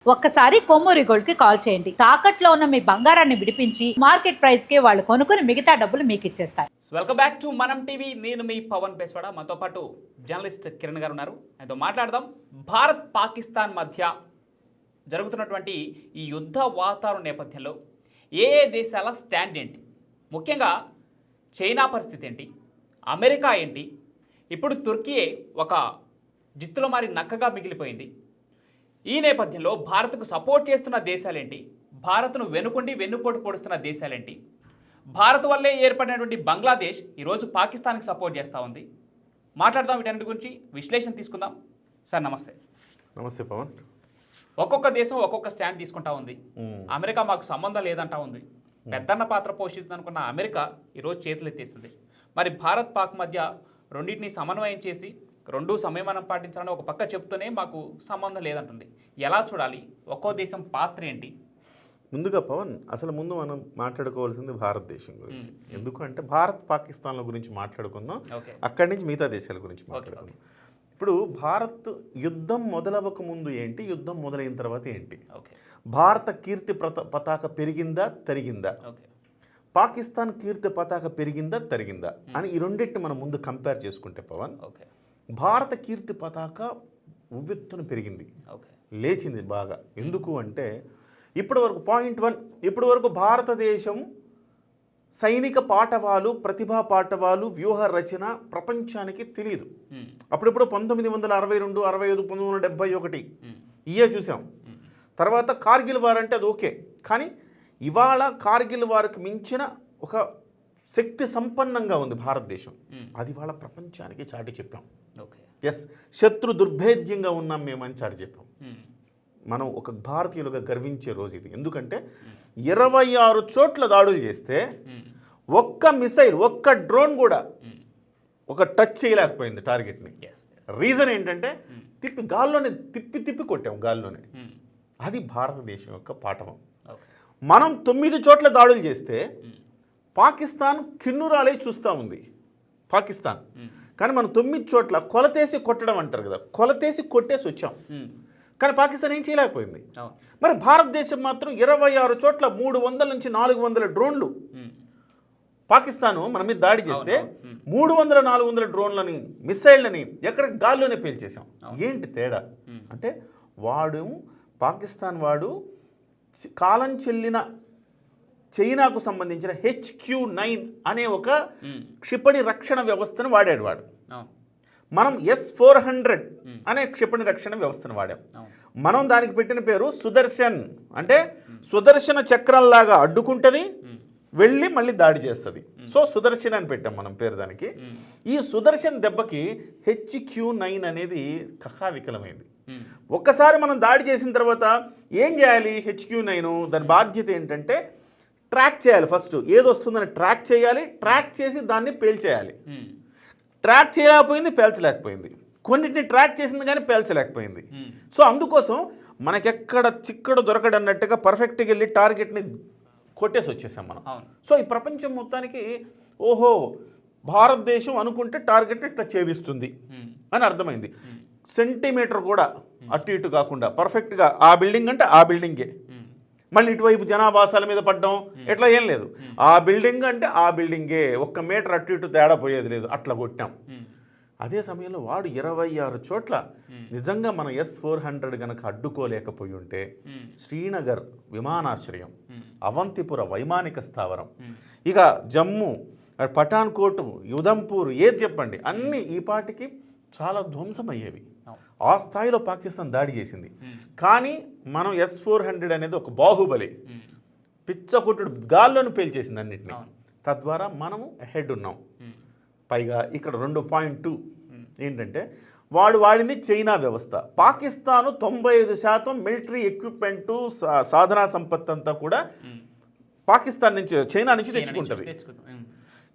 ఒక్కసారి కొమ్మూరి గోల్డ్ కి కాల్ చేయండి. తాకట్లో ఉన్న మీ బంగారాన్ని విడిపించి మార్కెట్ ప్రైస్ కి వాళ్ళు కొనుక్కుని మిగతా డబ్బులు మీకు ఇచ్చేస్తారు. వెల్కమ్ బ్యాక్ టు మనం టీవీ. నేను మీ పవన్ పేస్వాడ. మనతో పాటు జర్నలిస్ట్ కిరణ్ గారు ఉన్నారు. ఆయనతో మాట్లాడదాం. భారత్ పాకిస్తాన్ మధ్య జరుగుతున్నటువంటి ఈ యుద్ధ వాతావరణ నేపథ్యంలో ఏ దేశాల స్టాండ్ ఏంటి, ముఖ్యంగా చైనా పరిస్థితి ఏంటి, అమెరికా ఏంటి, ఇప్పుడు తుర్కీ ఒక జిత్తులో మారి నక్కగా మిగిలిపోయింది. ఈ నేపథ్యంలో భారత్కు సపోర్ట్ చేస్తున్న దేశాలేంటి, భారత్ను వెన్నుపోటు పొడుస్తున్న దేశాలేంటి, భారత్ వల్లే ఏర్పడినటువంటి బంగ్లాదేశ్ ఈరోజు పాకిస్తాన్కి సపోర్ట్ చేస్తూ ఉంది. మాట్లాడదాం వీటన్నిటి గురించి, విశ్లేషణ తీసుకుందాం. సార్ నమస్తే. నమస్తే పవన్. ఒక్కొక్క దేశం ఒక్కొక్క స్టాండ్ తీసుకుంటా ఉంది. అమెరికా మాకు సంబంధం లేదంటా ఉంది. పెద్దన్న పాత్ర పోషిస్తుంది అనుకున్న అమెరికా ఈరోజు చేతులు ఎత్తేసింది. మరి భారత్ పాక్ మధ్య రెండింటిని సమన్వయం చేసి రెండు సంయమనం పాటించాలని ఒక పక్క చెప్తూనే మాకు సంబంధం లేదంటుంది. ఎలా చూడాలి, ఒక్కో దేశం పాత్ర ఏంటి? ముందుగా పవన్, అసలు ముందు మనం మాట్లాడుకోవాల్సింది భారతదేశం గురించి. ఎందుకంటే భారత్ పాకిస్తాన్ల గురించి మాట్లాడుకుందాం, అక్కడి నుంచి మిగతా దేశాల గురించి మాట్లాడుకుందాం. ఇప్పుడు భారత్ యుద్ధం మొదలవ్వక ముందు ఏంటి, యుద్ధం మొదలైన తర్వాత ఏంటి, భారత కీర్తి పతాక పెరిగిందా తరిగిందా, పాకిస్తాన్ కీర్తి పతాక పెరిగిందా తరిగిందా అని ఈ రెండింటిని మనం ముందు కంపేర్ చేసుకుంటే పవన్, భారత కీర్తి పతాక ఉవ్వెత్తున పెరిగింది, లేచింది బాగా. ఎందుకు అంటే ఇప్పటి వరకు పాయింట్ 1, ఇప్పటి వరకు భారతదేశం సైనిక పాఠవాలు, ప్రతిభా పాఠవాలు, వ్యూహ రచన ప్రపంచానికి తెలియదు. అప్పుడెప్పుడు 1962, 65, 1971 ఇయే చూసాం. తర్వాత కార్గిల్ వార్ అంటే అది ఓకే, కానీ ఇవాళ కార్గిల్ వారికి మించిన ఒక శక్తి సంపన్నంగా ఉంది భారతదేశం. అది వాళ్ళ ప్రపంచానికి చాటి చెప్పాం. ఎస్, శత్రు దుర్భేద్యంగా ఉన్నాం మేమని చాటి చెప్పాం. మనం ఒక భారతీయులుగా గర్వించే రోజు ఇది. ఎందుకంటే 26 చోట్ల దాడులు చేస్తే ఒక్క మిసైల్, ఒక్క డ్రోన్ కూడా ఒక టచ్ చేయలేకపోయింది టార్గెట్ని. రీజన్ ఏంటంటే గాల్లోనే తిప్పి కొట్టాం, గాల్లోనే. అది భారతదేశం యొక్క పాఠవం. మనం 9 చోట్ల దాడులు చేస్తే పాకిస్తాన్ కిన్నురాలై చూస్తూ ఉంది. పాకిస్తాన్ కానీ మనం 9 చోట్ల కొలతేసి కొట్టడం అంటారు కదా, కొలతేసి కొట్టేసి వచ్చాం. కానీ పాకిస్తాన్ ఏం చేయలేకపోయింది. మరి భారతదేశం మాత్రం 26 చోట్ల 300 నుంచి 400 డ్రోన్లు పాకిస్తాను మన మీద దాడి చేస్తే 300, 400 డ్రోన్లని, మిసైళ్ళని ఎక్కడ గాల్లోనే పేల్చేసాం. ఏంటి తేడా అంటే పాకిస్తాన్ వాడు కాలం చెల్లిన చైనాకు సంబంధించిన HQ-9 అనే ఒక క్షిపణి రక్షణ వ్యవస్థను వాడాడు వాడు. మనం S-400 అనే క్షిపణి రక్షణ వ్యవస్థను వాడాం. మనం దానికి పెట్టిన పేరు సుదర్శన్. అంటే సుదర్శన చక్రంలాగా అడ్డుకుంటుంది, వెళ్ళి మళ్ళీ దాడి చేస్తుంది. సో సుదర్శన్ అని పెట్టాం మనం పేరు దానికి. ఈ సుదర్శన్ దెబ్బకి HQ-9 అనేది కకావికలమైంది. ఒక్కసారి మనం దాడి చేసిన తర్వాత ఏం చేయాలి? HQ-9 దాని బాధ్యత ఏంటంటే ట్రాక్ చేయాలి. ఫస్ట్ ఏదొస్తుందని ట్రాక్ చేయాలి, ట్రాక్ చేసి దాన్ని పేల్చేయాలి. ట్రాక్ చేయలేకపోయింది, పేల్చలేకపోయింది. కొన్నిటిని ట్రాక్ చేసింది కానీ పేల్చలేకపోయింది. సో అందుకోసం మనకెక్కడ చిక్కడు దొరకడన్నట్టుగా పర్ఫెక్ట్గా వెళ్ళి టార్గెట్ని కొట్టేసి వచ్చేసాం మనం. సో ఈ ప్రపంచం మొత్తానికి ఓహో, భారతదేశం అనుకుంటే టార్గెట్ని ఇట్లా ఛేదిస్తుంది అని అర్థమైంది. సెంటీమీటర్ కూడా అటు ఇటు కాకుండా పర్ఫెక్ట్గా ఆ బిల్డింగ్ అంటే ఆ బిల్డింగే, మళ్ళీ ఇటువైపు జనావాసాల మీద పడ్డం ఎట్లా ఏం లేదు. ఆ బిల్డింగ్ అంటే ఆ బిల్డింగే, 1 మీటర్ అటు ఇటు తేడా పోయేది లేదు, అట్లా కొట్టాం. అదే సమయంలో వాడు 26 చోట్ల నిజంగా మనం S-400 కనుక అడ్డుకోలేకపోయి ఉంటే శ్రీనగర్ విమానాశ్రయం, అవంతిపుర వైమానిక స్థావరం, ఇక జమ్మూ, పఠాన్కోట్, ఉదంపూర్, ఏది చెప్పండి, అన్నీ ఈ పాటికి చాలా ధ్వంసమయ్యేవి. ఆ స్థాయిలో పాకిస్తాన్ దాడి చేసింది. కానీ మనం S-400 అనేది ఒక బాహుబలి, పిచ్చకొట్టుడు గాల్లోని పేల్చేసింది అన్నింటినీ. తద్వారా మనము హెడ్ ఉన్నాం. పైగా ఇక్కడ 2.2 ఏంటంటే వాడు వాడింది చైనా వ్యవస్థ. పాకిస్తాను 95% మిలిటరీ ఎక్విప్మెంటు, సాధనా సంపత్తి అంతా కూడా పాకిస్తాన్ నుంచి, చైనా నుంచి తెచ్చుకుంటుంది.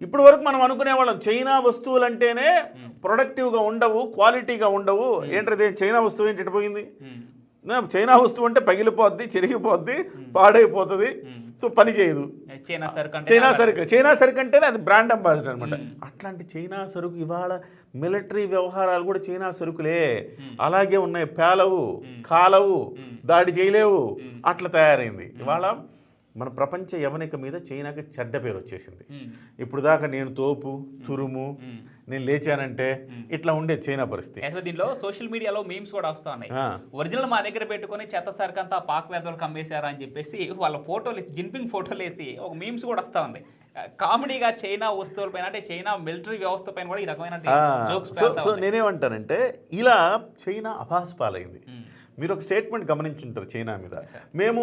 ఇప్పటి వరకు మనం అనుకునేవాళ్ళం చైనా వస్తువులు అంటేనే ప్రొడక్టివ్గా ఉండవు, క్వాలిటీగా ఉండవు. ఏంటది చైనా వస్తువు ఏంటి పోయింది? చైనా వస్తువు అంటే పగిలిపోద్ది, చిరిగిపోద్ది, పాడైపోతుంది, సో పని చేయదు. చైనా సరుకు అంటేనే అది బ్రాండ్ అంబాసిడర్ అనమాట. అట్లాంటి చైనా సరుకు ఇవాళ మిలిటరీ వ్యవహారాలు కూడా చైనా సరుకులే అలాగే ఉన్నాయి. పేలవు, కాలవు, దాడి చేయలేవు, అట్లా తయారైంది. ఇవాళ మన ప్రపంచ యవనిక మీద చైనాకి చెడ్డ పేరు వచ్చేసింది. ఇప్పుడు దాకా నేను తోపు, తురుము, నేను లేచానంటే ఇట్లా ఉండేది చైనా పరిస్థితి. అసలు దీనిలో సోషల్ మీడియాలో మీమ్స్ కూడా వస్తా ఉన్నాయి. ఒరిజినల్ మా దగ్గర పెట్టుకుని చెత్త సరుకు అంతా పాక్ వేదవులకు అమ్మేశారు అని చెప్పేసి వాళ్ళ ఫోటోలు వేసి, జిన్పింగ్ ఫోటోలు వేసి ఒక మీమ్స్ కూడా వస్తా ఉన్నాయి. కామెడీగా చైనా వస్తువుల పైన, అంటే చైనా మిలిటరీ వ్యవస్థ పైన కూడా ఈ రకమైన జోక్స్. సో నేనేమంటానంటే ఇలా చైనా అభాస్పాలైంది. మీరు ఒక స్టేట్మెంట్ గమనించుంటారు చైనా మీద, మేము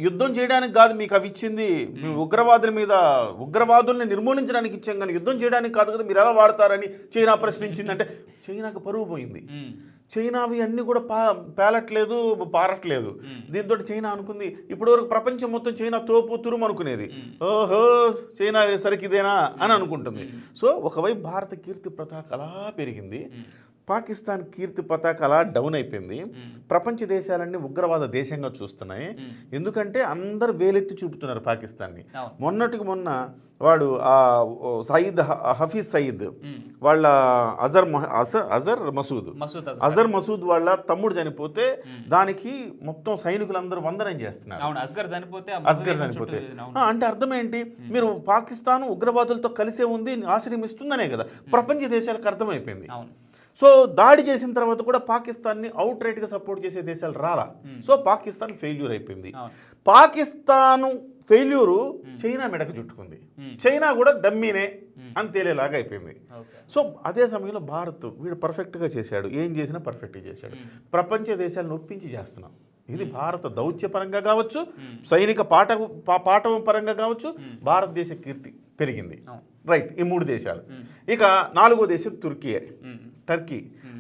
యుద్ధం చేయడానికి కాదు మీకు అవి ఇచ్చింది, మేము ఉగ్రవాదుల మీద, ఉగ్రవాదుల్ని నిర్మూలించడానికి ఇచ్చాం కానీ యుద్ధం చేయడానికి కాదు కదా, మీరు ఎలా వాడతారని చైనా ప్రశ్నించింది. అంటే చైనాకు పరువు పోయింది. చైనావి అన్నీ కూడా పేలట్లేదు, పారట్లేదు. దీంతో చైనా అనుకుంది, ఇప్పటివరకు ప్రపంచం మొత్తం చైనా తోపు, తురుము అనుకునేది, ఓహో చైనా సరికిదేనా అని అనుకుంటుంది. సో ఒకవైపు భారత కీర్తి పతాక అలా పెరిగింది, పాకిస్తాన్ కీర్తి పతాక అలా డౌన్ అయిపోయింది. ప్రపంచ దేశాలన్నీ ఉగ్రవాద దేశంగా చూస్తున్నాయి. ఎందుకంటే అందరు వేలెత్తి చూపుతున్నారు పాకిస్తాన్ని. మొన్నటికి మొన్న వాడు హఫీజ్ సయీద్ వాళ్ళ అజర్ మసూద్ వాళ్ళ తమ్ముడు చనిపోతే దానికి మొత్తం సైనికులందరూ వందనం చేస్తున్నారు. అస్గర్ చనిపోతే అంటే అర్థం ఏంటి, మీరు పాకిస్తాన్ ఉగ్రవాదులతో కలిసే ఉంది, ఆశ్రయిస్తుందనే కదా ప్రపంచ దేశాలకు అర్థమైపోయింది. సో దాడి చేసిన తర్వాత కూడా పాకిస్తాన్ని అవుట్ రైట్గా సపోర్ట్ చేసే దేశాలు రాలా. సో పాకిస్తాన్ ఫెయిల్యూర్ అయిపోయింది. పాకిస్తాను ఫెయిల్యూరు చైనా మెడకు చుట్టుకుంది. చైనా కూడా డమ్మీనే అని తేలేలాగా అయిపోయింది. సో అదే సమయంలో భారత్ వీడు పర్ఫెక్ట్గా చేశాడు, ఏం చేసినా పర్ఫెక్ట్గా చేశాడు. ప్రపంచ దేశాలను ఒప్పించి చేస్తున్నాం. ఇది భారత దౌత్యపరంగా కావచ్చు, సైనిక పాఠవం పరంగా కావచ్చు, భారతదేశ కీర్తి పెరిగింది. రైట్, ఈ 3 దేశాలు. ఇక 4వ దేశం టర్కీ.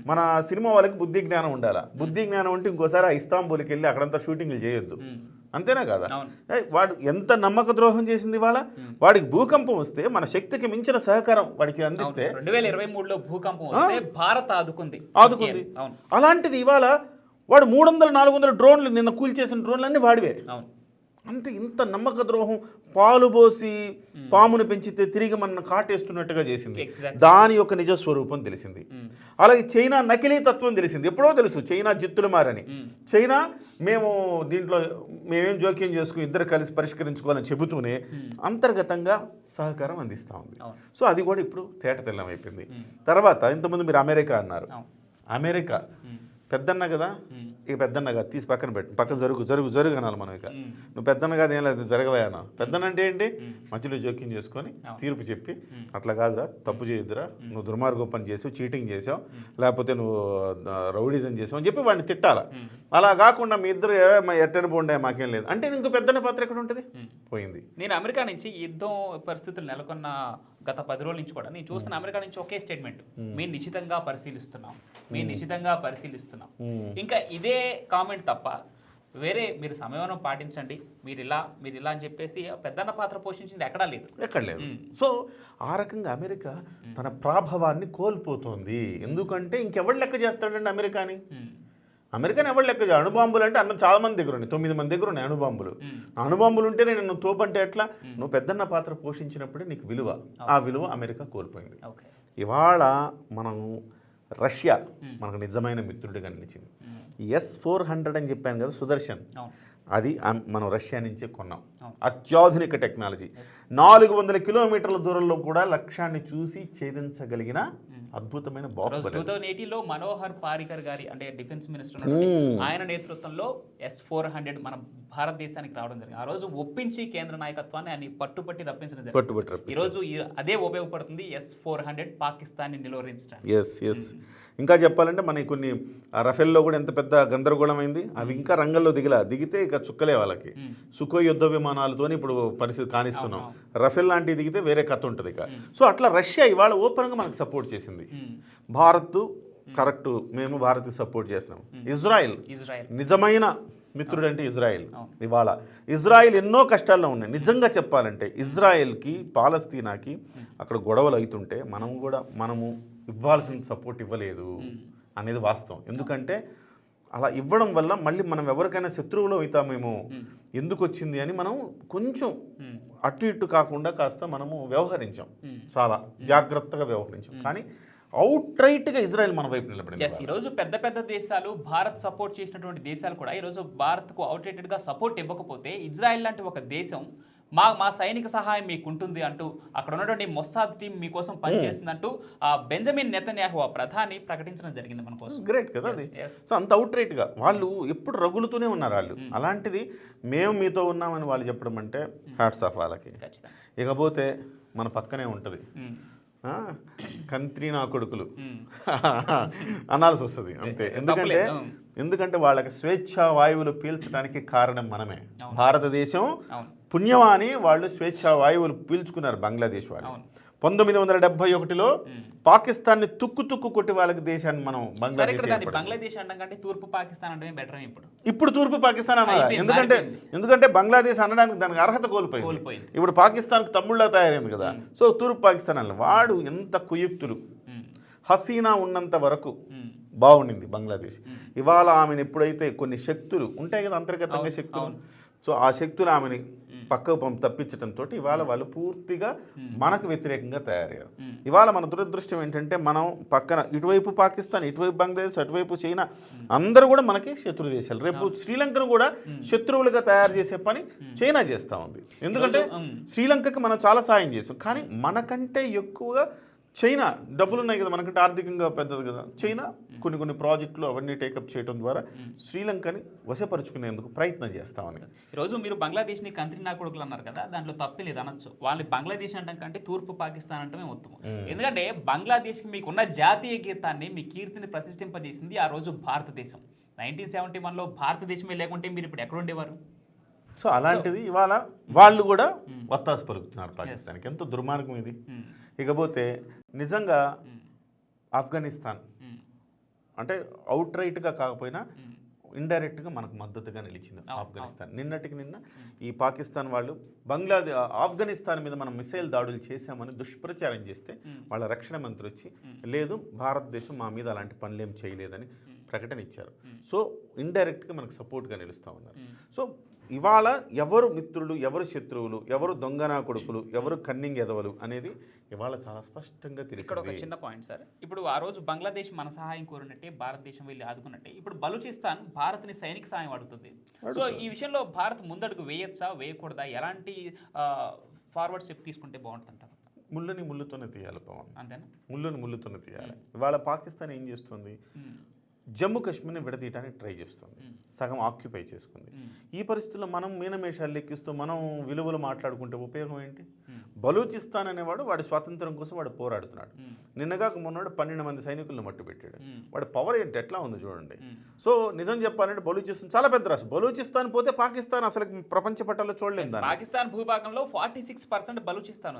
మన సినిమా వాళ్ళకి బుద్ధి జ్ఞానం ఉండాలా. బుద్ధి జ్ఞానం అంటే ఇంకోసారి ఇస్తాంబుల్కి వెళ్ళి అక్కడంతా షూటింగ్లు చేయొద్దు, అంతేనా కదా. వాడు ఎంత నమ్మక ద్రోహం చేసింది వాళ్ళ, వాడికి భూకంపం వస్తే మన శక్తికి మించిన సహకారం వాడికి అందిస్తే 2023లో భూకంపం వస్తే భారత్ ఆదుకుంది. అలాంటిది ఇవాళ వాడు 300-400 డ్రోన్లు నిన్న కూల్చేసిన డ్రోన్లు అన్నీ వాడివే. అంటే ఇంత నమ్మక ద్రోహం, పాలు పోసి పామును పెంచితే తిరిగి మన కాటేస్తున్నట్టుగా చేసింది. దాని యొక్క నిజస్వరూపం తెలిసింది. అలాగే చైనా నకిలీ తత్వం తెలిసింది. ఎప్పుడో తెలుసు చైనా జిత్తులు మారని. చైనా మేమేం జోక్యం చేసుకుని ఇద్దరు కలిసి పరిష్కరించుకోవాలని చెబుతూనే అంతర్గతంగా సహకారం అందిస్తూ ఉంది. సో అది కూడా ఇప్పుడు తేటతెల్లం అయిపోయింది. తర్వాత ఇంతకుముందు మీరు అమెరికా అన్నారు. అమెరికా పెద్దన్న కదా, ఇక పెద్దన్నగా తీసి పక్కన పెట్టు, పక్కన జరుగు అనాలి మనం. ఇక నువ్వు పెద్దన్న కాదు, ఏం లేదు జరగవా అన్నా. పెద్దన్న అంటే ఏంటి, మధ్యలో జోక్యం చేసుకొని తీర్పు చెప్పి అట్లా కాదురా, తప్పు చేయొద్దురా, నువ్వు దుర్మార్గం పని చేసావు, చీటింగ్ చేసావు, లేకపోతే నువ్వు రౌడీజం చేసావు అని చెప్పి వాడిని తిట్టాల. అలా కాకుండా మీ ఇద్దరు ఎట్టని పోండే మాకేం లేదు అంటే ఇంకో పెద్దన్న పాత్ర ఎక్కడ ఉంటుంది, పోయింది. నేను అమెరికా నుంచి యుద్ధం పరిస్థితులు నెలకొన్న గత 10 రోజుల నుంచి కూడా నేను చూస్తున్న అమెరికా నుంచి ఒకే స్టేట్మెంట్, మేము నిశ్చితంగా పరిశీలిస్తున్నాం. ఇంకా ఇదే కామెంట్ తప్ప వేరే మీరు సంయమనం పాటించండి, మీరు ఇలా అని చెప్పేసి పెద్దన్న పాత్ర పోషించింది ఎక్కడా లేదు. సో ఆ రకంగా అమెరికా తన ప్రాభవాన్ని కోల్పోతోంది. ఎందుకంటే ఇంకెవడు లెక్క చేస్తాడండి అమెరికాని ఎవరు లెక్క. అణుబాంబులు అంటే చాలా మంది దగ్గర ఉన్నాయి, 9 మంది దగ్గర ఉన్నాయి అణుబాంబులు ఉంటేనే నేను తోపంటే ఎట్లా. నువ్వు పెద్దన్న పాత్ర పోషించినప్పుడే నీకు విలువ, ఆ విలువ అమెరికా కోల్పోయింది. ఇవాళ మనం రష్యా మనకు నిజమైన మిత్రుడిగా నిలిచింది. S-400 అని చెప్పాను కదా, సుదర్శన్, అది మనం రష్యా నుంచే కొన్నాం. అత్యాధునిక టెక్నాలజీ, 400 కిలోమీటర్ల దూరంలో కూడా లక్ష్యాన్ని చూసి ఛేదించగలిగిన అద్భుతమైన బాంబు. 2018లో మనోహర్ పారికర్ గారి అంటే డిఫెన్స్ మినిస్టర్ ఆయన నేతృత్వంలో S-400 మన భారతదేశానికి రావడం జరిగింది. ఆ రోజు ఒప్పించి కేంద్ర నాయకత్వాన్ని ఆయన పట్టుబట్టి రప్పించడం జరిగింది. ఈ రోజు అదే ఉపయోగపడుతుంది S-400 పాకిస్తాన్ని నిలువరించడానికి. ఇంకా చెప్పాలంటే మనకి కొన్ని రఫేల్లో కూడా ఎంత పెద్ద గందరగోళం అయింది. అవి ఇంకా రంగంలో దిగితే ఇక చుక్కలే వాళ్ళకి. సుకోయ్ యుద్ధ విమానాలతోని ఇప్పుడు పరిస్థితి కానిస్తున్నాం. రఫేల్ లాంటివి దిగితే వేరే కథ ఉంటుంది ఇక. సో అట్లా రష్యా ఇవాళ ఓపెన్గా మనకు సపోర్ట్ చేసింది. భారత్ కరెక్ట్, మేము భారత్కి సపోర్ట్ చేస్తున్నాం. ఇజ్రాయెల్ నిజమైన మిత్రుడు అంటే ఇజ్రాయెల్. ఇవాళ ఇజ్రాయెల్ ఎన్నో కష్టాల్లో ఉన్నాయి. నిజంగా చెప్పాలంటే ఇజ్రాయెల్కి పాలస్తీనాకి అక్కడ గొడవలు అవుతుంటే మనము ఇవ్వాల్సిన సపోర్ట్ ఇవ్వలేదు అనేది వాస్తవం. ఎందుకంటే అలా ఇవ్వడం వల్ల మళ్ళీ మనం ఎవరికైనా శత్రువులో అవుతామేమో, ఎందుకు వచ్చింది అని మనం కొంచెం అటు ఇటు కాకుండా కాస్త మనము వ్యవహరించాం, చాలా జాగ్రత్తగా వ్యవహరించాం. కానీ అవుట్ రైట్గా ఇజ్రాయెల్ మన వైపు నిలబడింది. ఈరోజు పెద్ద పెద్ద దేశాలు, భారత్ సపోర్ట్ చేసినటువంటి దేశాలు కూడా ఈరోజు భారత్కు అవుట్ రైటెడ్గా సపోర్ట్ ఇవ్వకపోతే ఇజ్రాయెల్ లాంటి ఒక దేశం మా సైనిక సహాయం మీకు ఉంటుంది అంటూ, అక్కడ ఉన్నటువంటి మొస్సాద్ టీం మీకోసం పనిచేస్తుంది అంటూ బెంజమిన్ నెతన్యాహు ప్రధాని ప్రకటించడం జరిగింది మన కోసం. గ్రేట్ కదా అది. సో అంత అవుట్ రైట్గా వాళ్ళు ఎప్పుడు రగులుతూనే ఉన్నారు వాళ్ళు. అలాంటిది మేము మీతో ఉన్నామని వాళ్ళు చెప్పడం అంటే హ్యాట్స్ ఆఫ్ వాళ్ళకి. ఇకపోతే మన పక్కనే ఉంటుంది కంత్రి నా కొడుకులు అనాల్సి వస్తుంది అంతే. ఎందుకంటే వాళ్ళకి స్వేచ్ఛా వాయువులు పీల్చడానికి కారణం మనమే. భారతదేశం పుణ్యమాని వాళ్ళు స్వేచ్ఛా వాయువులు పీల్చుకున్నారు బంగ్లాదేశ్ వాళ్ళు. 1971లో పాకిస్తాన్ని తుక్కు కొట్టి వాళ్ళకి దేశాన్ని మనం బంగ్లాదేశ్ అనడం కంటే తూర్పు పాకిస్తాన్ అంటే బెటర్. ఇప్పుడు తూర్పు పాకిస్తాన్ అనాలి, ఎందుకంటే బంగ్లాదేశ్ అనడానికి దానికి అర్హత కోల్పోయింది. ఇప్పుడు పాకిస్తాన్కి తమ్ముళ్ళ తయారైంది కదా, సో తూర్పు పాకిస్తాన్ అనాలి. వాడు ఎంత కుయుక్తులు. హసీనా ఉన్నంత వరకు బాగుండింది బంగ్లాదేశ్. ఇవాళ ఆమెను ఎప్పుడైతే కొన్ని శక్తులు ఉంటాయి కదా అంతర్గతంగా శక్తులు, సో ఆ శక్తులు ఆమెని పక్కకు తప్పించడంతో ఇవాళ వాళ్ళు పూర్తిగా మనకు వ్యతిరేకంగా తయారయ్యారు. ఇవాళ మన దురదృష్టం ఏంటంటే మనం పక్కన ఇటువైపు పాకిస్తాన్, ఇటువైపు బంగ్లాదేశ్, అటువైపు చైనా అందరూ కూడా మనకి శత్రు దేశాలు. రేపు శ్రీలంకను కూడా శత్రువులుగా తయారు చేసే పని చైనా చేస్తూ ఉంది. ఎందుకంటే శ్రీలంకకి మనం చాలా సాయం చేస్తాం, కానీ మనకంటే ఎక్కువగా చైనా డబ్బులు ఉన్నాయి కదా, మనకంటే ఆర్థికంగా పెద్దది కదా చైనా. కొన్ని ప్రాజెక్టులు అవన్నీ టేకప్ చేయడం ద్వారా శ్రీలంకని వశపరుచుకునేందుకు ప్రయత్నం చేస్తామని. ఈరోజు మీరు బంగ్లాదేశ్ని కంత్రి నా కొడుకులు అన్నారు కదా, దాంట్లో తప్పలేదు అనొచ్చు. వాళ్ళని బంగ్లాదేశ్ అంటాం కంటే తూర్పు పాకిస్తాన్ అంటమే ఉత్తమం. ఎందుకంటే బంగ్లాదేశ్కి మీకున్న జాతీయ గీతాన్ని, మీ కీర్తిని ప్రతిష్ఠింపజేసింది ఆ రోజు భారతదేశం. 1971లో భారతదేశమే లేకుంటే మీరు ఇప్పుడు ఎక్కడ ఉండేవారు? సో అలాంటిది ఇవాళ వాళ్ళు కూడా వత్తాసు పలుకుతున్నారు పాకిస్తాన్కి. ఎంత దుర్మార్గం ఇది. ఇకపోతే నిజంగా ఆఫ్ఘనిస్తాన్ అంటే అవుట్ రైట్గా కాకపోయినా ఇండైరెక్ట్గా మనకు మద్దతుగా నిలిచింది ఆఫ్ఘనిస్తాన్. నిన్నటికి నిన్న ఈ పాకిస్తాన్ వాళ్ళు ఆఫ్ఘనిస్తాన్ మీద మనం మిసైల్ దాడులు చేశామని దుష్ప్రచారం చేస్తే వాళ్ళ రక్షణ మంత్రి వచ్చి లేదు భారతదేశం మా మీద అలాంటి పనులేం చేయలేదని ప్రకటన ఇచ్చారు. సో ఇండైరెక్ట్గా మనకు సపోర్ట్గా నిలుస్తూ ఉన్నారు. సో ఇవాళ ఎవరు మిత్రులు, ఎవరు శత్రువులు, ఎవరు దొంగనా కొడుకులు, ఎవరు కన్నింగ్ ఎదవలు అనేది ఇవాళ చాలా స్పష్టంగా తెలిసింది. ఇక్కడ ఒక చిన్న పాయింట్ సార్, ఇప్పుడు ఆ రోజు బంగ్లాదేశ్ మన సహాయం కోరినట్టే భారతదేశం వెళ్ళి ఆదుకున్నట్టే ఇప్పుడు బలూచిస్తాన్ భారత్ని సైనిక సాయం అడుగుతుంది. సో ఈ విషయంలో భారత్ ముందడుగు వేయచ్చా, వేయకూడదా, ఎలాంటి ఫార్వర్డ్ స్టెప్ తీసుకుంటే బాగుంటుందంటారు? ముళ్ళని ముళ్ళుతోనే తీయాలి పవన్, అంతేనా? ముళ్ళని ముళ్ళుతోనే తీయాలి. ఇవాళ పాకిస్తాన్ ఏం చేస్తుంది, జమ్మూ కాశ్మీర్ని విడదీయడానికి ట్రై చేస్తుంది, సగం ఆక్యుపై చేసుకుంది. ఈ పరిస్థితుల్లో మనం మీనమేషాలు లెక్కిస్తూ మనం విలువలు మాట్లాడుకుంటే ఉపయోగం ఏంటి? బలూచిస్తాన్ అనేవాడు వాడి స్వాతంత్రం కోసం వాడు పోరాడుతున్నాడు. నిన్నగాక మొన్నవాడు 12 మంది సైనికులను మట్టుపెట్టాడు. వాడి పవర్ ఏంటి ఎట్లా ఉంది చూడండి. సో నిజం చెప్పాలంటే బలూచిస్తాన్ చాలా పెద్ద రాష్ట్రం. బలూచిస్తాన్ పోతే పాకిస్తాన్ అసలు ప్రపంచ పట్టాల్లో చూడలేదు. పాకిస్తాన్ భూభాగంలో 46% బలూచిస్తాన్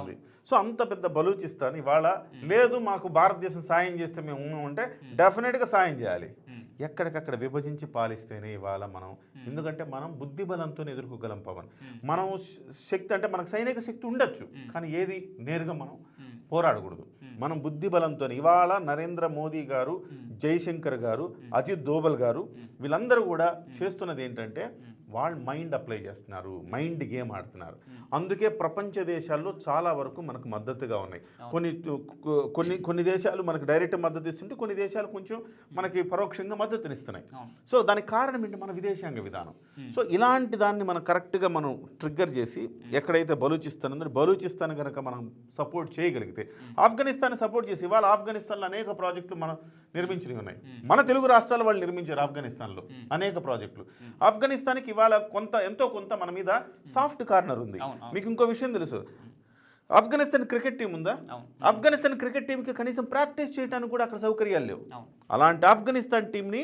ఉంది. సో అంత పెద్ద బలూచిస్తాన్ ఇవాళ లేదు మాకు భారతదేశం సాయం చేస్తే మేము ఉన్నామంటే డెఫినెట్గా సాయం చేయాలి. ఎక్కడికక్కడ విభజించి పాలిస్తేనే ఇవాళ మనం, ఎందుకంటే మనం బుద్ధి బలంతో ఎదుర్కోగలం పవన్. మనం శక్తి అంటే మనకు సైనిక శక్తి ఉండొచ్చు, కానీ ఏది నేరుగా మనం పోరాడకూడదు. మనం బుద్ధి బలంతో ఇవాళ నరేంద్ర మోదీ గారు, జైశంకర్ గారు, అజిత్ దోవల్ గారు వీళ్ళందరూ కూడా చేస్తున్నది ఏంటంటే వాళ్ళు మైండ్ అప్లై చేస్తున్నారు, మైండ్ గేమ్ ఆడుతున్నారు. అందుకే ప్రపంచ దేశాల్లో చాలా వరకు మనకు మద్దతుగా ఉన్నాయి. కొన్ని దేశాలు మనకు డైరెక్ట్ మద్దతు ఇస్తుంటే కొన్ని దేశాలు కొంచెం మనకి పరోక్షంగా మద్దతునిస్తున్నాయి. సో దానికి కారణం ఏంటి? మన విదేశాంగ విధానం. సో ఇలాంటి దాన్ని మనం కరెక్ట్గా మనం ట్రిగ్గర్ చేసి ఎక్కడైతే బలూచిస్తాన్ ఉందో బలూచిస్తాన్ కనుక మనం సపోర్ట్ చేయగలిగితే, ఆఫ్ఘనిస్తాన్ సపోర్ట్ చేసి ఇవాళ ఆఫ్ఘనిస్తాన్లో అనేక ప్రాజెక్టులు మనం నిర్మించినవి ఉన్నాయి. మన తెలుగు రాష్ట్రాల వాళ్ళు నిర్మించారు ఆఫ్ఘనిస్తాన్లో అనేక ప్రాజెక్టులు. ఆఫ్ఘనిస్తాన్కి ఇవాళ ఎంతో కొంత మన మీద సాఫ్ట్ కార్నర్ ఉంది. మీకు ఇంకో విషయం తెలుసు, ఆఫ్ఘనిస్తాన్ క్రికెట్ టీం ఉందా? ఆఫ్ఘనిస్తాన్ క్రికెట్ టీంకి కనీసం ప్రాక్టీస్ చేయడానికి కూడా అక్కడ సౌకర్యాలు లేవు. అలాంటి ఆఫ్ఘనిస్తాన్ టీంని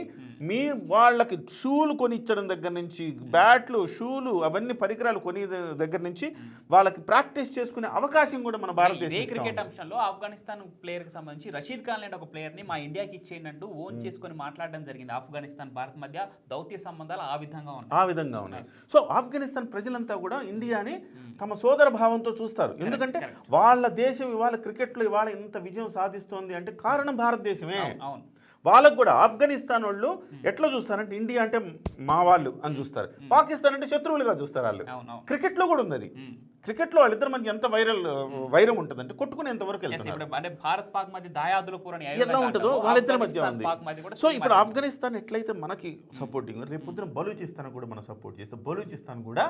మీ వాళ్ళకి షూలు కొని ఇచ్చడం దగ్గర నుంచి, బ్యాట్లు, షూలు, అవన్నీ పరికరాలు కొని దగ్గర నుంచి వాళ్ళకి ప్రాక్టీస్ చేసుకునే అవకాశం కూడా మన భారతదేశం. క్రికెట్ అంశంలో ఆఫ్ఘనిస్తాన్ ప్లేయర్కి సంబంధించి రషీద్ ఖాన్ లాంటి ఒక ప్లేయర్ని మా ఇండియాకి ఇచ్చేయండి అంటూ ఓన్ చేసుకొని మాట్లాడడం జరిగింది. ఆఫ్ఘనిస్తాన్ భారత్ మధ్య దౌత్య సంబంధాలు ఆ విధంగా ఉన్నాయి. సో ఆఫ్ఘనిస్తాన్ ప్రజలంతా కూడా ఇండియాని తమ సోదర భావంతో చూస్తారు. ఎందుకంటే వాళ్ళ దేశం ఇవాళ క్రికెట్లో ఇవాళ ఇంత విజయం సాధిస్తోంది అంటే కారణం భారతదేశమే. వాళ్ళకు కూడా ఆఫ్ఘనిస్తాన్ వాళ్ళు ఎట్లా చూస్తారంటే ఇండియా అంటే మా వాళ్ళు అని చూస్తారు, పాకిస్తాన్ అంటే శత్రువులుగా చూస్తారు వాళ్ళు. క్రికెట్లో కూడా ఉంది అది. క్రికెట్లో వాళ్ళిద్దరి మధ్య ఎంత వైరం ఉంటుందంటే కొట్టుకునేంత వరకు వెళ్తున్నారు. అంటే భారత్ పాక్ మధ్య దాయాదుల ఎలా ఉంటుందో వాళ్ళిద్దరి మధ్య ఉంది. సో ఇప్పుడు ఆఫ్ఘనిస్తాన్ ఎట్లయితే మనకి సపోర్టింగ్, రేపు పొద్దున బలూచిస్తాన్ కూడా మనం సపోర్ట్ చేస్తే బలూచిస్తాన్ కూడా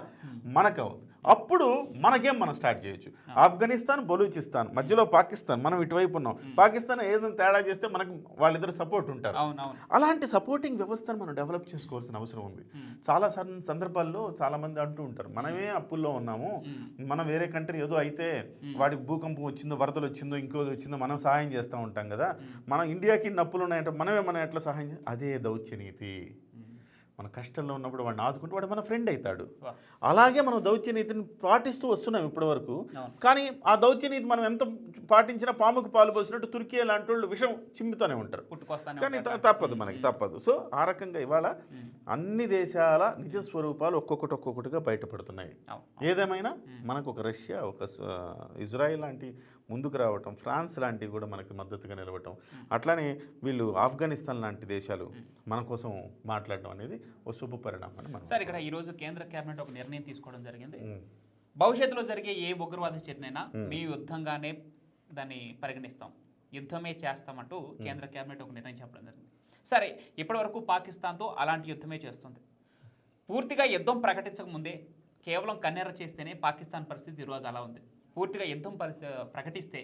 మనకు అవుతుంది. అప్పుడు మనకేం మనం స్టార్ట్ చేయొచ్చు. ఆఫ్ఘనిస్తాన్ బలూచిస్తాన్ మధ్యలో పాకిస్తాన్, మనం ఇటువైపు ఉన్నాం. పాకిస్తాన్ ఏదైనా తేడా చేస్తే మనకు వాళ్ళిద్దరు సపోర్ట్ ఉంటారు. అలాంటి సపోర్టింగ్ వ్యవస్థను మనం డెవలప్ చేసుకోవాల్సిన అవసరం ఉంది. చాలా సందర్భాల్లో చాలా మంది అంటూ ఉంటారు, మనమే అప్పుల్లో ఉన్నాము, మనం వేరే కంట్రీ ఏదో అయితే వాడికి భూకంపం వచ్చిందో, వరదలు వచ్చిందో, ఇంకోది వచ్చిందో మనం సహాయం చేస్తూ ఉంటాం కదా, మనం ఇండియాకి నప్పులు ఉన్నాయంటే మనం ఎట్లా సహాయం అదే దౌత్యనీతి. మన కష్టంలో ఉన్నప్పుడు వాడిని ఆదుకుంటే వాడు మన ఫ్రెండ్ అవుతాడు. అలాగే మనం దౌత్యనీతిని పాటిస్తూ వస్తున్నాం ఇప్పటి వరకు. కానీ ఆ దౌత్యనీతి మనం ఎంత పాటించినా పాముకు పాలు పోసినట్టు తుర్కీ లాంటి వాళ్ళు విషం చిమ్ముతూనే ఉంటారు. కానీ తప్పదు, మనకి తప్పదు. సో ఆ రకంగా ఇవాళ అన్ని దేశాల నిజ స్వరూపాలు ఒక్కొక్కటిగా బయటపడుతున్నాయి. ఏదేమైనా మనకు ఒక రష్యా, ఒక ఇజ్రాయిల్ లాంటి ముందుకు రావటం, ఫ్రాన్స్ లాంటివి కూడా మనకి మద్దతుగా నిలవటం, అట్లానే వీళ్ళు ఆఫ్ఘనిస్తాన్ లాంటి దేశాలు మన కోసం మాట్లాడడం అనేది ఓ శుభ పరిణామం. సార్, ఇక్కడ ఈరోజు కేంద్ర కేబినెట్ ఒక నిర్ణయం తీసుకోవడం జరిగింది. భవిష్యత్తులో జరిగే ఏ ఉగ్రవాద చర్యనైనా మీ యుద్ధంగానే దాన్ని పరిగణిస్తాం, యుద్ధమే చేస్తామంటూ కేంద్ర కేబినెట్ ఒక నిర్ణయం చెప్పడం జరిగింది. సరే, ఇప్పటివరకు పాకిస్తాన్తో అలాంటి యుద్ధమే చేస్తుంది. పూర్తిగా యుద్ధం ప్రకటించక ముందే కేవలం కన్నెర చేస్తేనే పాకిస్తాన్ పరిస్థితి ఈరోజు అలా ఉంది. పూర్తిగా యుద్ధం ప్రకటిస్తే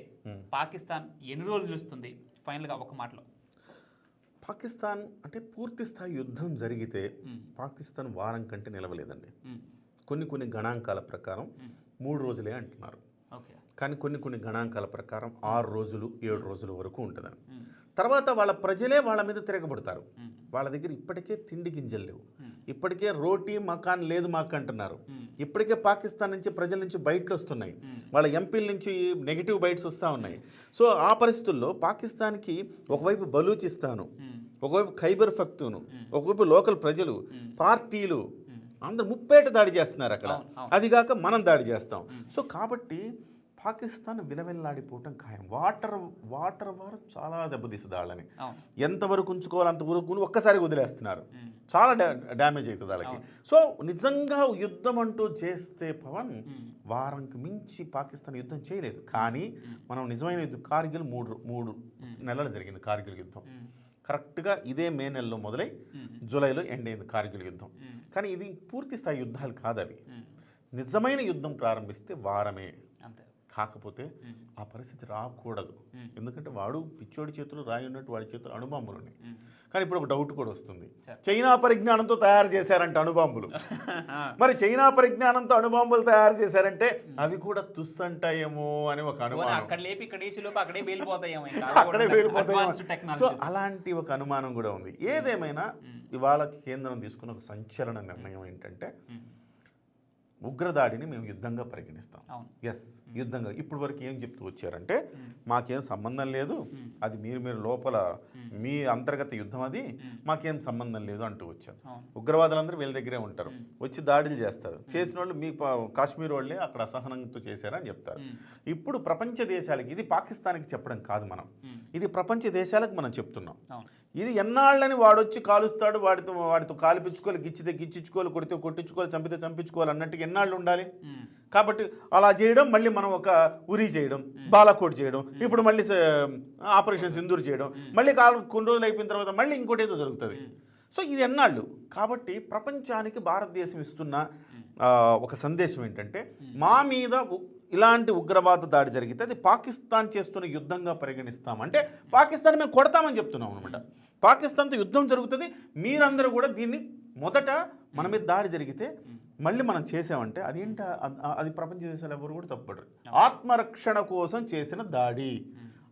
పాకిస్తాన్ ఎన్ని రోజులు నిలుస్తుంది? ఫైనల్గా ఒక మాటలో పాకిస్తాన్ అంటే పూర్తి స్థాయి యుద్ధం జరిగితే పాకిస్తాన్ వారం కంటే నిలవలేదండి. కొన్ని గణాంకాల ప్రకారం 3 రోజులే అంటున్నారు. కానీ కొన్ని గణాంకాల ప్రకారం 6 రోజులు 7 రోజుల వరకు ఉంటుందని. తర్వాత వాళ్ళ ప్రజలే వాళ్ళ మీద తిరగబడతారు. వాళ్ళ దగ్గర ఇప్పటికే తిండి గింజలు లేవు, ఇప్పటికే రోటీ మకాన్ లేదు మాకు అంటున్నారు. ఇప్పటికే పాకిస్తాన్ నుంచి ప్రజల నుంచి బయటలు వస్తున్నాయి, వాళ్ళ ఎంపీల నుంచి నెగిటివ్ బైట్స్ వస్తూ ఉన్నాయి. సో ఆ పరిస్థితుల్లో పాకిస్తాన్కి ఒకవైపు బలూచిస్తాను, ఒకవైపు ఖైబర్ పఖ్తూన్, ఒకవైపు లోకల్ ప్రజలు, పార్టీలు అందరు ముప్పేట దాడి చేస్తున్నారు అక్కడ. అదిగాక మనం దాడి చేస్తాం. సో కాబట్టి పాకిస్తాన్ విలవెల్లాడిపోవటం ఖాయం. వాటర్ వారు చాలా దెబ్బతీస్తుంది వాళ్ళని. ఎంతవరకు ఉంచుకోవాలి అంతవరకు ఒక్కసారి వదిలేస్తున్నారు, చాలా డ్యామేజ్ అవుతుంది వాళ్ళకి. సో నిజంగా యుద్ధం అంటూ చేస్తే పవన్ వారంకి మించి పాకిస్తాన్ యుద్ధం చేయలేదు. కానీ మనం నిజమైన యుద్ధం కార్గిల్ 3 నెలలు జరిగింది. కార్గిల్ యుద్ధం కరెక్ట్గా ఇదే మే నెలలో మొదలై జూలైలో ఎండ్ అయింది కార్గిల్ యుద్ధం. కానీ ఇది పూర్తి స్థాయి యుద్ధాలు కాదు అవి. నిజమైన యుద్ధం ప్రారంభిస్తే వారమే. కాకపోతే ఆ పరిస్థితి రాకూడదు. ఎందుకంటే వాడు పిచ్చోడి చేతులు రాయి ఉన్నట్టు వాడి చేతులు అణుబాంబులు ఉన్నాయి. కానీ ఇప్పుడు ఒక డౌట్ కూడా వస్తుంది, చైనా పరిజ్ఞానంతో తయారు చేశారంటే అణుబాంబులు. మరి చైనా పరిజ్ఞానంతో అణుబాంబులు తయారు చేశారంటే అవి కూడా తుస్సంటాయేమో అని ఒక అనుమానం. అక్కడే వెళ్ళిపోతాయేమో. సో అలాంటి ఒక అనుమానం కూడా ఉంది. ఏదేమైనా ఇవాళ కేంద్రం తీసుకున్న ఒక సంచలన నిర్ణయం ఏంటంటే ఉగ్రదాడిని మేము యుద్ధంగా పరిగణిస్తాం. ఎస్, యుద్ధంగా. ఇప్పుడు వరకు ఏం చెప్తూ వచ్చారంటే మాకేం సంబంధం లేదు, అది మీరు లోపల మీ అంతర్గత యుద్ధం, అది మాకేం సంబంధం లేదు అంటూ వచ్చారు. ఉగ్రవాదులందరూ వీళ్ళ దగ్గరే ఉంటారు, వచ్చి దాడులు చేస్తారు. చేసిన వాళ్ళు మీ కాశ్మీర్ వాళ్ళే అక్కడ అసహనంతో చేశారని చెప్తారు. ఇప్పుడు ప్రపంచ దేశాలకి, ఇది పాకిస్తాన్కి చెప్పడం కాదు మనం, ఇది ప్రపంచ దేశాలకు మనం చెప్తున్నాం. ఇది ఎన్నాళ్ళని వాడొచ్చి కాలుస్తాడు, వాడితో కాలిపించుకోవాలి, గిచ్చితే గిచ్చించుకోవాలి, కొడితే కొట్టించుకోవాలి, చంపితే చంపించుకోవాలి అన్నట్టుగా ఎన్నాళ్ళు ఉండాలి. కాబట్టి అలా చేయడం, మళ్ళీ మనం ఒక ఉరి చేయడం, బాలాకోట్ చేయడం, ఇప్పుడు మళ్ళీ ఆపరేషన్ సింధూర్ చేయడం, మళ్ళీ కొన్ని రోజులు అయిపోయిన తర్వాత మళ్ళీ ఇంకోటి ఏదో జరుగుతుంది. సో ఇది ఎన్నాళ్ళు. కాబట్టి ప్రపంచానికి భారతదేశం ఇస్తున్న ఒక సందేశం ఏంటంటే మా మీద ఇలాంటి ఉగ్రవాద దాడి జరిగితే అది పాకిస్తాన్ చేస్తున్న యుద్ధంగా పరిగణిస్తాం. అంటే పాకిస్తాన్ మేము కొడతామని చెప్తున్నాం అనమాట. పాకిస్తాన్తో యుద్ధం జరుగుతుంది, మీరందరూ కూడా దీన్ని మొదట మన మీద దాడి జరిగితే మళ్ళీ మనం చేసామంటే అదేంట, అది ప్రపంచ దేశాలు ఎవరు కూడా తప్పడరు. ఆత్మరక్షణ కోసం చేసిన దాడి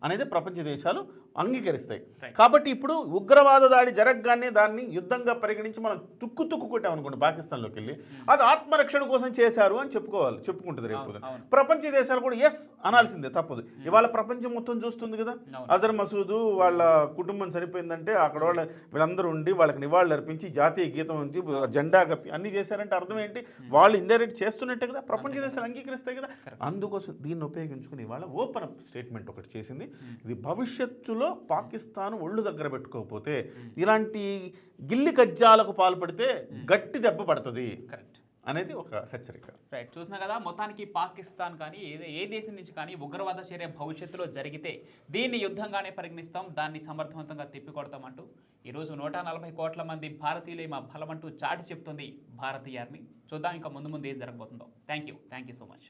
అనేది ప్రపంచ దేశాలు అంగీకరిస్తాయి. కాబట్టి ఇప్పుడు ఉగ్రవాద దాడి జరగగానే దాన్ని యుద్ధంగా పరిగణించి మనం తుక్కు కొట్టామనుకోండి పాకిస్తాన్లోకి వెళ్ళి, అది ఆత్మరక్షణ కోసం చేశారు అని చెప్పుకుంటుంది రేపు. ప్రపంచ దేశాలు కూడా ఎస్ అనాల్సిందే, తప్పదు. ఇవాళ ప్రపంచం మొత్తం చూస్తుంది కదా, అజర్ మసూద్ వాళ్ళ కుటుంబం చనిపోయిందంటే అక్కడ వీళ్ళందరూ ఉండి వాళ్ళకి నివాళులు అర్పించి జాతీయ గీతం నుంచి జెండా కప్పి అన్ని చేశారంటే అర్థం ఏంటి, వాళ్ళు ఇండైరెక్ట్ చేస్తున్నట్టే కదా, ప్రపంచ దేశాలు అంగీకరిస్తాయి కదా. అందుకోసం దీన్ని ఉపయోగించుకుని ఇవాళ ఓపెన్ స్టేట్మెంట్ ఒకటి చేసింది. ఇది భవిష్యత్తులో సరిహద్దులో పాకిస్తాన్ ఒళ్ళు దగ్గర పెట్టుకోకపోతే, ఇలాంటి గిల్లి కజ్జాలకు పాల్పడితే గట్టి దెబ్బ పడుతుంది కరెక్ట్ అనేది ఒక హెచ్చరిక. రైట్, చూసినా కదా, మొత్తానికి పాకిస్తాన్ కానీ ఏ దేశం నుంచి కానీ ఉగ్రవాద చర్య భవిష్యత్తులో జరిగితే దీన్ని యుద్ధంగానే పరిగణిస్తాం, దాన్ని సమర్థవంతంగా తిప్పికొడతామంటూ ఈరోజు 140 కోట్ల మంది భారతీయులే మా బలమంటూ చాటి చెప్తుంది భారతీయ ఆర్మీ. చూద్దాం ఇంకా ముందు ఏం జరగబోతుందో. Thank you so much.